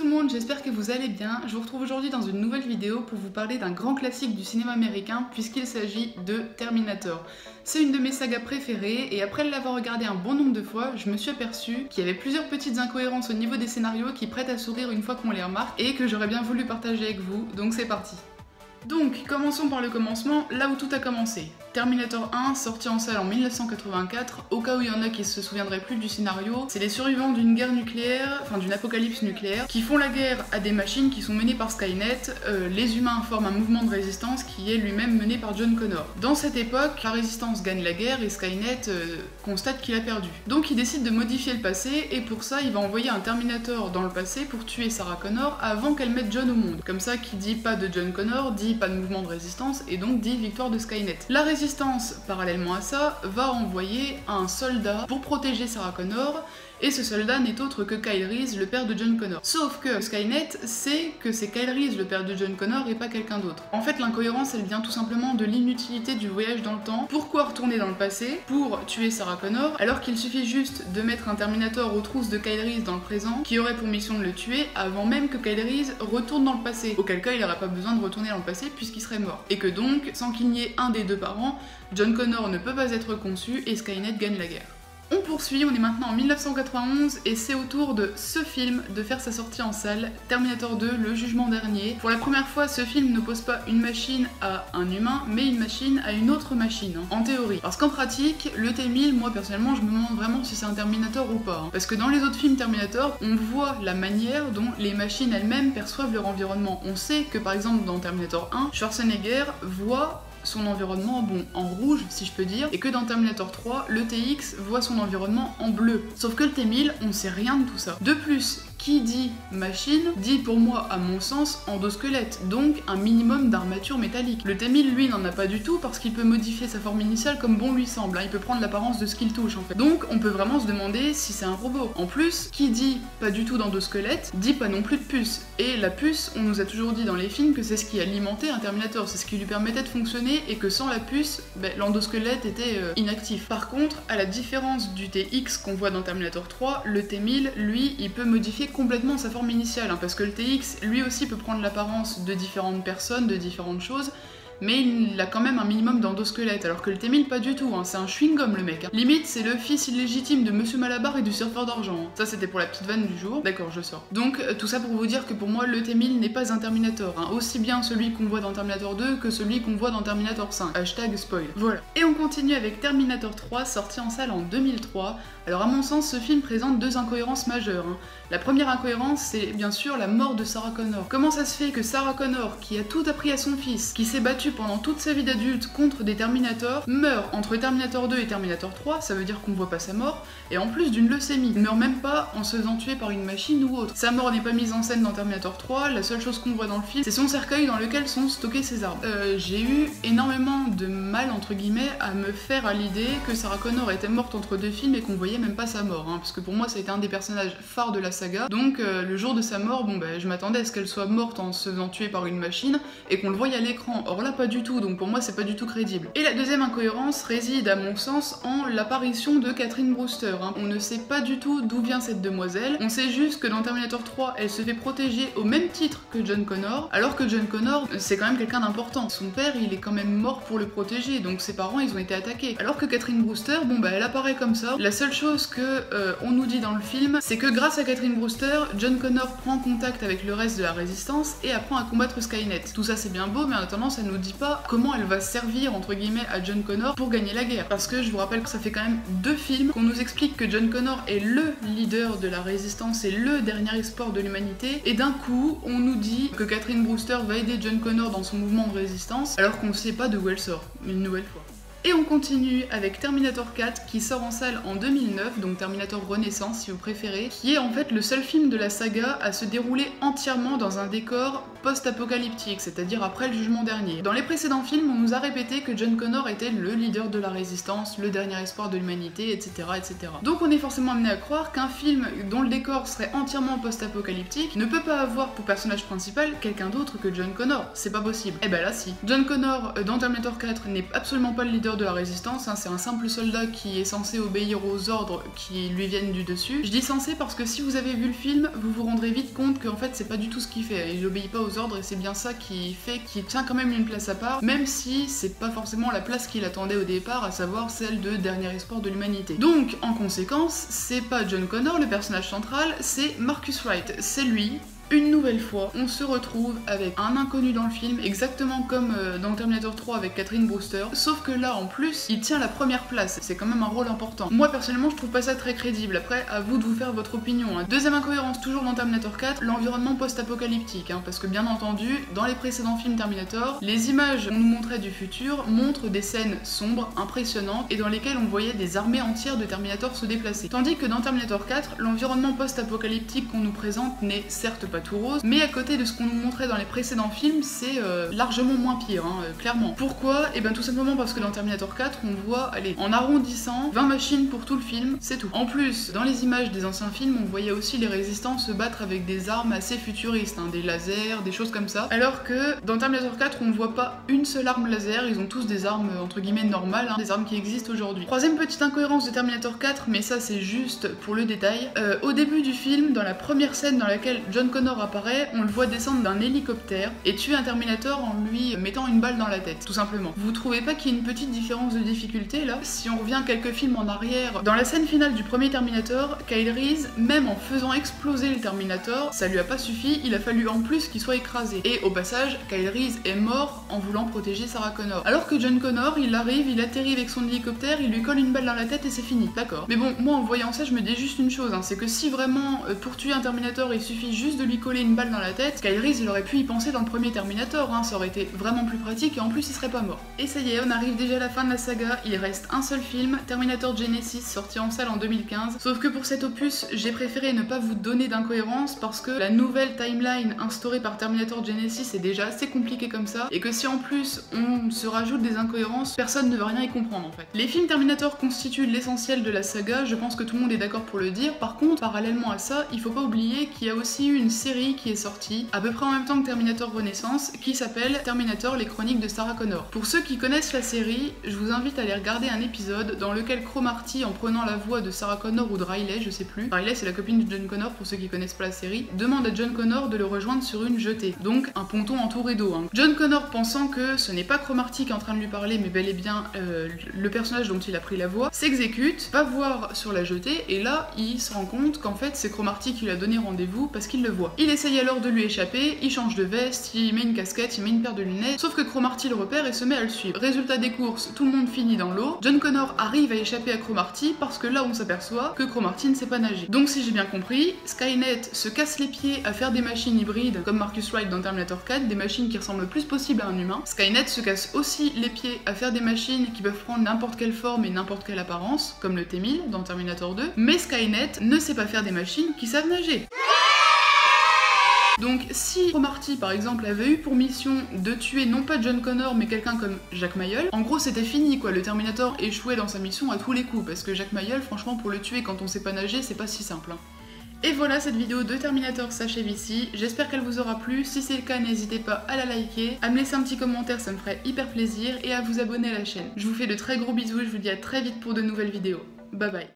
le monde, j'espère que vous allez bien. Je vous retrouve aujourd'hui dans une nouvelle vidéo pour vous parler d'un grand classique du cinéma américain puisqu'il s'agit de Terminator. C'est une de mes sagas préférées et après l'avoir regardé un bon nombre de fois, je me suis aperçue qu'il y avait plusieurs petites incohérences au niveau des scénarios qui prêtent à sourire une fois qu'on les remarque et que j'aurais bien voulu partager avec vous, donc c'est parti. Donc, commençons par le commencement, là où tout a commencé. Terminator 1, sorti en salle en 1984, au cas où il y en a qui se souviendraient plus du scénario, c'est les survivants d'une guerre nucléaire, enfin d'une apocalypse nucléaire, qui font la guerre à des machines qui sont menées par Skynet. Les humains forment un mouvement de résistance qui est lui-même mené par John Connor. Dans cette époque, la résistance gagne la guerre et Skynet constate qu'il a perdu. Donc il décide de modifier le passé et pour ça il va envoyer un Terminator dans le passé pour tuer Sarah Connor avant qu'elle mette John au monde. Comme ça, qui dit pas de John Connor, dit pas de mouvement de résistance et donc dit victoire de Skynet. La résistance, parallèlement à ça, va envoyer un soldat pour protéger Sarah Connor, et ce soldat n'est autre que Kyle Reese, le père de John Connor. Sauf que Skynet sait que c'est Kyle Reese, le père de John Connor, et pas quelqu'un d'autre. En fait, l'incohérence, elle vient tout simplement de l'inutilité du voyage dans le temps. Pourquoi retourner dans le passé pour tuer Sarah Connor, alors qu'il suffit juste de mettre un Terminator aux trousses de Kyle Reese dans le présent, qui aurait pour mission de le tuer, avant même que Kyle Reese retourne dans le passé. Auquel cas, il n'aurait pas besoin de retourner dans le passé, puisqu'il serait mort. Et que donc, sans qu'il n'y ait un des deux parents, John Connor ne peut pas être conçu, et Skynet gagne la guerre. On poursuit, on est maintenant en 1991 et c'est au tour de ce film de faire sa sortie en salle, Terminator 2, le jugement dernier. Pour la première fois, ce film n'oppose pas une machine à un humain, mais une machine à une autre machine, en théorie. Parce qu'en pratique, le T-1000, moi personnellement, je me demande vraiment si c'est un Terminator ou pas. Parce que dans les autres films Terminator, on voit la manière dont les machines elles-mêmes perçoivent leur environnement. On sait que par exemple dans Terminator 1, Schwarzenegger voit son environnement, bon, en rouge si je peux dire, et que dans Terminator 3, le TX voit son environnement en bleu. Sauf que le T-1000, on sait rien de tout ça. De plus, qui dit machine, dit pour moi, à mon sens, endosquelette, donc un minimum d'armature métallique. Le T-1000, lui, n'en a pas du tout parce qu'il peut modifier sa forme initiale comme bon lui semble, hein. Il peut prendre l'apparence de ce qu'il touche en fait. Donc on peut vraiment se demander si c'est un robot. En plus, qui dit pas du tout d'endosquelette, dit pas non plus de puce. Et la puce, on nous a toujours dit dans les films que c'est ce qui alimentait un Terminator, c'est ce qui lui permettait de fonctionner et que sans la puce, l'endosquelette était inactif. Par contre, à la différence du TX qu'on voit dans Terminator 3, le T-1000, lui, il peut modifier complètement sa forme initiale, hein, parce que le TX, lui aussi peut prendre l'apparence de différentes personnes, de différentes choses, mais il a quand même un minimum d'endosquelette, alors que le T-1000 pas du tout, hein, c'est un chewing-gum le mec. Hein. Limite, c'est le fils illégitime de Monsieur Malabar et du surfeur d'argent. Hein. Ça c'était pour la petite vanne du jour, d'accord, je sors. Donc tout ça pour vous dire que pour moi le T-1000 n'est pas un Terminator, hein. Aussi bien celui qu'on voit dans Terminator 2 que celui qu'on voit dans Terminator 5. Hashtag spoil. Voilà. Et on continue avec Terminator 3, sorti en salle en 2003. Alors à mon sens, ce film présente deux incohérences majeures. Hein. La première incohérence, c'est bien sûr la mort de Sarah Connor. Comment ça se fait que Sarah Connor, qui a tout appris à son fils, qui s'est battue pendant toute sa vie d'adulte contre des Terminators, meurt entre Terminator 2 et Terminator 3, ça veut dire qu'on voit pas sa mort, et en plus d'une leucémie. Il meurt même pas en se faisant tuer par une machine ou autre. Sa mort n'est pas mise en scène dans Terminator 3, la seule chose qu'on voit dans le film, c'est son cercueil dans lequel sont stockées ses armes. J'ai eu énormément de mal, entre guillemets, à me faire à l'idée que Sarah Connor était morte entre deux films et qu'on voyait même pas sa mort, hein, parce que pour moi ça a été un des personnages phares de la saga, donc le jour de sa mort, bon je m'attendais à ce qu'elle soit morte en se faisant tuer par une machine et qu'on le voie à l'écran. Or là pas du tout, donc pour moi c'est pas du tout crédible. Et la deuxième incohérence réside à mon sens en l'apparition de Catherine Brewster, hein. On ne sait pas du tout d'où vient cette demoiselle, on sait juste que dans Terminator 3 elle se fait protéger au même titre que John Connor, alors que John Connor c'est quand même quelqu'un d'important. Son père il est quand même mort pour le protéger, donc ses parents ils ont été attaqués. Alors que Catherine Brewster, bon elle apparaît comme ça. La seule chose que on nous dit dans le film, c'est que grâce à Catherine Brewster, John Connor prend contact avec le reste de la résistance et apprend à combattre Skynet. Tout ça c'est bien beau, mais en attendant ça nous dit pas comment elle va servir entre guillemets à John Connor pour gagner la guerre. Parce que je vous rappelle que ça fait quand même deux films qu'on nous explique que John Connor est le leader de la résistance et le dernier espoir de l'humanité, et d'un coup on nous dit que Catherine Brewster va aider John Connor dans son mouvement de résistance alors qu'on ne sait pas d'où elle sort, une nouvelle fois. Et on continue avec Terminator 4 qui sort en salle en 2009, donc Terminator Renaissance si vous préférez, qui est en fait le seul film de la saga à se dérouler entièrement dans un décor post-apocalyptique, c'est-à-dire après le jugement dernier. Dans les précédents films, on nous a répété que John Connor était le leader de la résistance, le dernier espoir de l'humanité, etc., etc. Donc on est forcément amené à croire qu'un film dont le décor serait entièrement post-apocalyptique ne peut pas avoir pour personnage principal quelqu'un d'autre que John Connor. C'est pas possible. Et ben là si. John Connor dans Terminator 4 n'est absolument pas le leader leader de la résistance, hein, c'est un simple soldat qui est censé obéir aux ordres qui lui viennent du dessus. Je dis censé parce que si vous avez vu le film, vous vous rendrez vite compte qu'en fait c'est pas du tout ce qu'il fait, il obéit pas aux ordres et c'est bien ça qui fait qu'il tient quand même une place à part, même si c'est pas forcément la place qu'il attendait au départ, à savoir celle de dernier espoir de l'humanité. Donc en conséquence, c'est pas John Connor le personnage central, c'est Marcus Wright, c'est lui. Une nouvelle fois, on se retrouve avec un inconnu dans le film, exactement comme dans Terminator 3 avec Catherine Brewster, sauf que là, en plus, il tient la première place, c'est quand même un rôle important. Moi, personnellement, je trouve pas ça très crédible, après, à vous de vous faire votre opinion. Hein. Deuxième incohérence, toujours dans Terminator 4, l'environnement post-apocalyptique, hein, parce que bien entendu, dans les précédents films Terminator, les images qu'on nous montrait du futur montrent des scènes sombres, impressionnantes, et dans lesquelles on voyait des armées entières de Terminator se déplacer. Tandis que dans Terminator 4, l'environnement post-apocalyptique qu'on nous présente n'est certes pas tout rose, mais à côté de ce qu'on nous montrait dans les précédents films, c'est largement moins pire, hein, clairement. Pourquoi? Et bien tout simplement parce que dans Terminator 4, on voit, allez, en arrondissant, 20 machines pour tout le film, c'est tout. En plus, dans les images des anciens films, on voyait aussi les résistants se battre avec des armes assez futuristes, hein, des lasers, des choses comme ça, alors que dans Terminator 4, on ne voit pas une seule arme laser, ils ont tous des armes entre guillemets normales, hein, des armes qui existent aujourd'hui. Troisième petite incohérence de Terminator 4, mais ça c'est juste pour le détail, au début du film, dans la première scène dans laquelle John Connor apparaît, on le voit descendre d'un hélicoptère et tuer un Terminator en lui mettant une balle dans la tête, tout simplement. Vous trouvez pas qu'il y a une petite différence de difficulté là? Si on revient quelques films en arrière, dans la scène finale du premier Terminator, Kyle Reese, même en faisant exploser le Terminator, ça lui a pas suffi, il a fallu en plus qu'il soit écrasé. Et au passage, Kyle Reese est mort en voulant protéger Sarah Connor. Alors que John Connor, il arrive, il atterrit avec son hélicoptère, il lui colle une balle dans la tête et c'est fini. D'accord. Mais bon, moi en voyant ça, je me dis juste une chose, hein, c'est que si vraiment pour tuer un Terminator, il suffit juste de lui coller une balle dans la tête, Kyle Reese il aurait pu y penser dans le premier Terminator, hein, ça aurait été vraiment plus pratique et en plus il serait pas mort. Et ça y est, on arrive déjà à la fin de la saga, il reste un seul film, Terminator Genesis, sorti en salle en 2015, sauf que pour cet opus, j'ai préféré ne pas vous donner d'incohérence parce que la nouvelle timeline instaurée par Terminator Genesis est déjà assez compliquée comme ça, et que si en plus on se rajoute des incohérences, personne ne va rien y comprendre en fait. Les films Terminator constituent l'essentiel de la saga, je pense que tout le monde est d'accord pour le dire, par contre, parallèlement à ça, il faut pas oublier qu'il y a aussi eu une série qui est sortie à peu près en même temps que Terminator Renaissance, qui s'appelle Terminator les chroniques de Sarah Connor. Pour ceux qui connaissent la série, je vous invite à aller regarder un épisode dans lequel Cromarty, en prenant la voix de Sarah Connor ou de Riley, je sais plus, Riley c'est la copine de John Connor pour ceux qui connaissent pas la série, demande à John Connor de le rejoindre sur une jetée, donc un ponton entouré d'eau. Hein. John Connor, pensant que ce n'est pas Cromarty qui est en train de lui parler, mais bel et bien le personnage dont il a pris la voix, s'exécute, va voir sur la jetée, et là il se rend compte qu'en fait c'est Cromarty qui lui a donné rendez-vous parce qu'il le voit. Il essaye alors de lui échapper, il change de veste, il met une casquette, il met une paire de lunettes, sauf que Cromarty le repère et se met à le suivre. Résultat des courses, tout le monde finit dans l'eau, John Connor arrive à échapper à Cromarty parce que là on s'aperçoit que Cromarty ne sait pas nager. Donc si j'ai bien compris, Skynet se casse les pieds à faire des machines hybrides comme Marcus Wright dans Terminator 4, des machines qui ressemblent le plus possible à un humain. Skynet se casse aussi les pieds à faire des machines qui peuvent prendre n'importe quelle forme et n'importe quelle apparence, comme le T-1000 dans Terminator 2, mais Skynet ne sait pas faire des machines qui savent nager. Donc si Cromarty par exemple avait eu pour mission de tuer non pas John Connor mais quelqu'un comme Jacques Mayol, en gros c'était fini quoi, le Terminator échouait dans sa mission à tous les coups, parce que Jacques Mayol franchement pour le tuer quand on sait pas nager c'est pas si simple. Hein. Et voilà, cette vidéo de Terminator s'achève ici, j'espère qu'elle vous aura plu, si c'est le cas n'hésitez pas à la liker, à me laisser un petit commentaire, ça me ferait hyper plaisir, et à vous abonner à la chaîne. Je vous fais de très gros bisous, je vous dis à très vite pour de nouvelles vidéos. Bye bye.